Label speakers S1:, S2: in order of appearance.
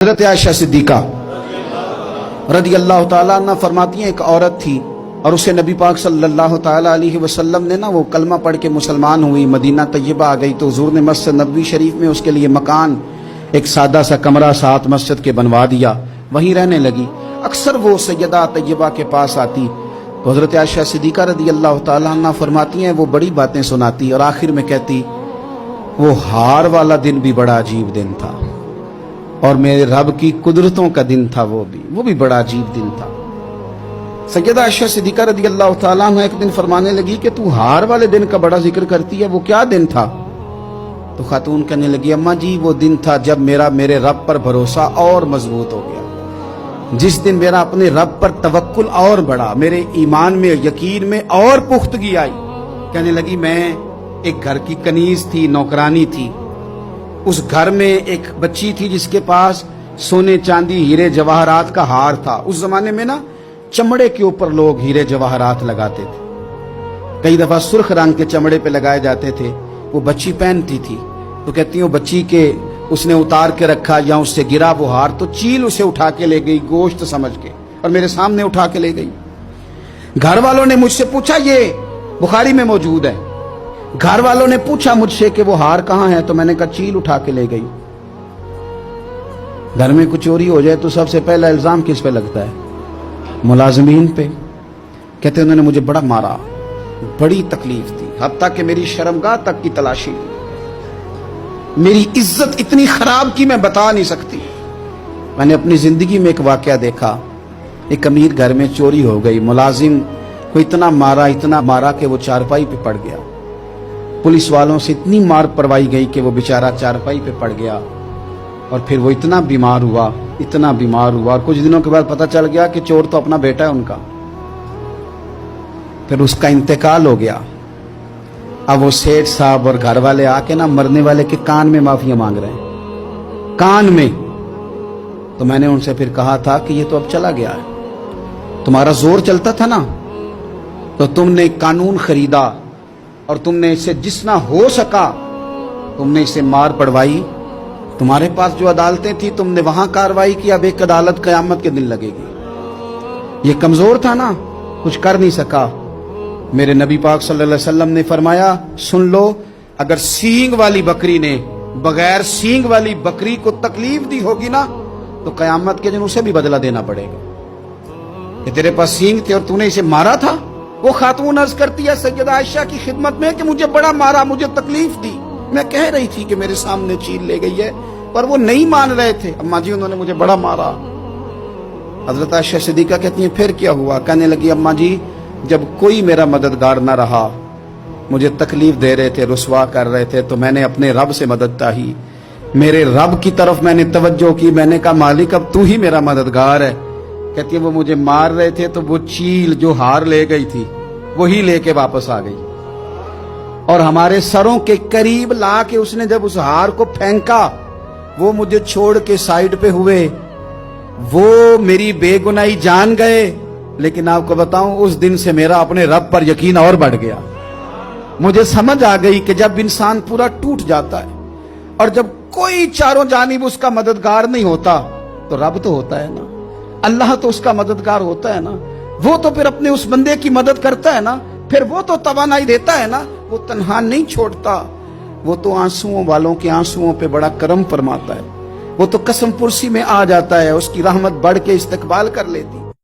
S1: حضرت عائشہ صدیقہ رضی اللہ تعالیٰ عنہ فرماتی ہیں ایک عورت تھی اور اسے نبی پاک صلی اللہ تعالیٰ علیہ وسلم نے وہ کلمہ پڑھ کے مسلمان ہوئی، مدینہ طیبہ آ گئی تو حضور نے مسجد نبوی شریف میں اس کے لیے مکان ایک سادہ سا کمرہ ساتھ مسجد کے بنوا دیا، وہیں رہنے لگی۔ اکثر وہ سیدہ طیبہ کے پاس آتی تو حضرت عائشہ صدیقہ رضی اللہ تعالیٰ عنہ فرماتی ہیں وہ بڑی باتیں سناتی اور آخر میں کہتی وہ ہار والا دن بھی بڑا عجیب دن تھا اور میرے رب کی قدرتوں کا دن تھا، وہ بھی بڑا عجیب دن تھا۔ سیدہ عائشہ صدیقہ رضی اللہ تعالیٰ عنہ ایک دن فرمانے لگی کہ تو ہار والے دن کا بڑا ذکر کرتی ہے، وہ کیا دن تھا؟ تو خاتون کہنے لگی اماں جی وہ دن تھا جب میرے رب پر بھروسہ اور مضبوط ہو گیا، جس دن میرا اپنے رب پر توکل اور بڑھا، میرے ایمان میں یقین میں اور پختگی آئی۔ کہنے لگی میں ایک گھر کی کنیز تھی، نوکرانی تھی، اس گھر میں ایک بچی تھی جس کے پاس سونے چاندی ہیرے جواہرات کا ہار تھا۔ اس زمانے میں چمڑے کے اوپر لوگ ہیرے جواہرات لگاتے تھے، کئی دفعہ سرخ رنگ کے چمڑے پہ لگائے جاتے تھے، وہ بچی پہنتی تھی تو کہتی ہوں بچی کے اس نے اتار کے رکھا یا اس سے گرا وہ ہار تو چیل اسے اٹھا کے لے گئی گوشت سمجھ کے اور میرے سامنے اٹھا کے لے گئی۔ گھر والوں نے مجھ سے پوچھا، یہ بخاری میں موجود ہے، گھر والوں نے پوچھا مجھ سے کہ وہ ہار کہاں ہے تو میں نے کہا چیل اٹھا کے لے گئی۔ گھر میں کچھ چوری ہو جائے تو سب سے پہلا الزام کس پہ لگتا ہے؟ ملازمین پہ۔ کہتے انہوں نے مجھے بڑا مارا، بڑی تکلیف تھی، حتیٰ کہ میری شرمگاہ تک کی تلاشی لی، میری عزت اتنی خراب کی میں بتا نہیں سکتی۔ میں نے اپنی زندگی میں ایک واقعہ دیکھا، ایک امیر گھر میں چوری ہو گئی، ملازم کو اتنا مارا کہ وہ چارپائی پہ پڑ گیا، پولیس والوں سے اتنی مار پروائی گئی کہ وہ بیچارہ چارپائی پہ پڑ گیا اور پھر وہ اتنا بیمار ہوا اور کچھ دنوں کے بعد پتہ چل گیا کہ چور تو اپنا بیٹا ہے ان کا، پھر اس کا انتقال ہو گیا۔ اب وہ سیٹھ صاحب اور گھر والے آ کے مرنے والے کے کان میں معافیاں مانگ رہے ہیں، کان میں۔ تو میں نے ان سے پھر کہا تھا کہ یہ تو اب چلا گیا ہے، تمہارا زور چلتا تھا نا تو تم نے قانون خریدا اور تم نے اسے جتنا ہو سکا تم نے اسے مار پڑوائی، تمہارے پاس جو عدالتیں تھی تم نے وہاں کاروائی کی، اب ایک عدالت قیامت کے دن لگے گی۔ یہ کمزور تھا نا، کچھ کر نہیں سکا۔ میرے نبی پاک صلی اللہ علیہ وسلم نے فرمایا سن لو، اگر سینگ والی بکری نے بغیر سینگ والی بکری کو تکلیف دی ہوگی نا تو قیامت کے دن اسے بھی بدلہ دینا پڑے گا کہ تیرے پاس سینگ تھے اور تو نے اسے مارا تھا۔ وہ خاتون عرض کرتی ہے سیدہ عائشہ کی خدمت میں کہ مجھے بڑا مارا، مجھے تکلیف دی، میں کہہ رہی تھی کہ میرے سامنے چیل لے گئی ہے پر وہ نہیں مان رہے تھے، اماں جی انہوں نے مجھے بڑا مارا۔ حضرت عائشہ صدیقہ کہتی ہیں پھر کیا ہوا؟ کہنے لگی اماں جی جب کوئی میرا مددگار نہ رہا، مجھے تکلیف دے رہے تھے، رسوا کر رہے تھے، تو میں نے اپنے رب سے مدد چاہی، میرے رب کی طرف میں نے توجہ کی، میں نے کہا مالک اب تو ہی میرا مددگار ہے۔ کہتی ہے وہ مجھے مار رہے تھے تو وہ چیل جو ہار لے گئی تھی وہی لے کے واپس آ گئی اور ہمارے سروں کے قریب لا کے اس نے جب اس ہار کو پھینکا وہ مجھے چھوڑ کے سائیڈ پہ ہوئے، وہ میری بے گناہی جان گئے، لیکن آپ کو بتاؤں اس دن سے میرا اپنے رب پر یقین اور بڑھ گیا۔ مجھے سمجھ آ گئی کہ جب انسان پورا ٹوٹ جاتا ہے اور جب کوئی چاروں جانب اس کا مددگار نہیں ہوتا تو رب تو ہوتا ہے نا، اللہ تو اس کا مددگار ہوتا ہے نا، وہ تو پھر اپنے اس بندے کی مدد کرتا ہے نا، پھر وہ تو توانائی دیتا ہے نا، وہ تنہا نہیں چھوڑتا، وہ تو آنسوؤں والوں کے آنسوؤں پہ بڑا کرم فرماتا ہے، وہ تو قسم پرسی میں آ جاتا ہے، اس کی رحمت بڑھ کے استقبال کر لیتی۔